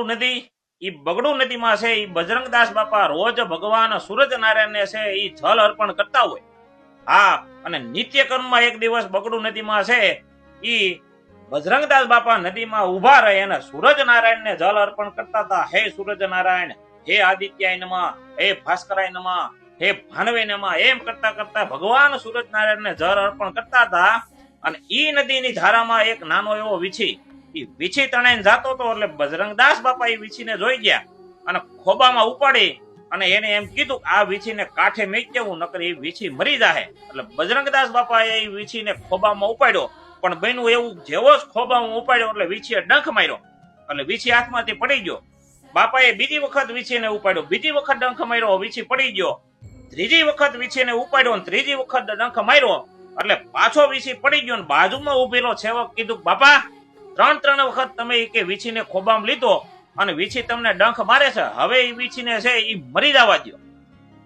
નદી ઈ બગડું નદીમાં છે ઈ બજરંગદાસ બાપા રોજ ભગવાન સૂરજ નારાયણને છે ઈ જલ અર્પણ કરતા હોય. હા, અને નિત્ય કર્મમાં એક દિવસ બગડું નદીમાં છે ઈ બજરંગદાસ બાપા નદીમાં ઉભા રહે અને સૂરજ નારાયણને જલ અર્પણ કરતા હતા. હે સૂરજ નારાયણ, હે આદિત્યાય નમઃ, હે ભાસ્કરાય નમઃ, હે ભાનવે નમઃ, એમ કરતા કરતા ભગવાન સૂરજ નારાયણને જળ અર્પણ કરતા હતા. અને ઈ નદીની ધારામાં એક નાનો એવો વીછી, ઈ વીછી તણાઈને જાતો હતો. એટલે બજરંગદાસ બાપા ઈ વીછીને જોઈ ગયા અને ખોબામાં ઉપાડી અને એને એમ કીધું આ વીછીને કાંઠે મેક દેવું, નકર એ વીછી મરી જાહે. એટલે બજરંગદાસ બાપાએ એ વીછીને ખોબામાં ઉપાડ્યો. પણ બન્યું એવું, જેવો જ ખોબામાં ઉપાડ્યો એટલે વીછીએ ડંખ માર્યો. એટલે વીછી હાથમાંથી પડી ગયો. બાપાએ બીજી વખત વીછીને ઉપાડ્યો, બીજી વખત ડંખ માર્યો, વીછી પડી ગયો. ત્રીજી વખત વીછીને ઉપાડ્યો, ત્રીજી વખત ડંખ માર્યો એટલે પાછો વીછી પડી ગયો. બાજુમાં ઉભેલો સેવક કીધું, બાપા ત્રણ વખત તમે કે વીછીને ખોબામાં લીધો અને વીછી તમને ડંખ મારે છે, હવે એ વીછીને છે એ મરી જવા દો.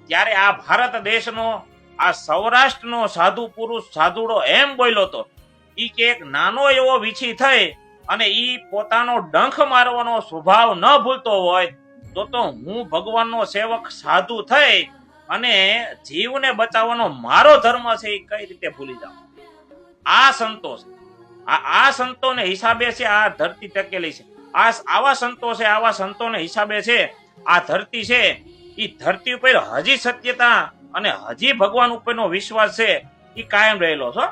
ત્યારે આ ભારત દેશનો, આ સૌરાષ્ટ્રનો સાધુ પુરુષ સાધુડો એમ બોલ્યો હતો, ઈ કે એક નાનો એવો વીછી થઈ અને ઈ પોતાનો ડંખ મારવાનો સ્વભાવ ન ભૂલતો હોય તો હું ભગવાનનો સેવક સાધુ થઈ અને જીવને બચાવવાનો મારો ધર્મ છે એ કઈ રીતે ભૂલી જાવ. આ સંતોષ, આ સંતોને હિસાબે છે આ ધરતી ટકેલી છે. આવા સંતો છે, આવા સંતોને હિસાબે છે આ ધરતી છે. એ ધરતી ઉપર હજી સત્યતા અને હજી ભગવાન ઉપરનો વિશ્વાસ છે એ કાયમ રહેલો છો.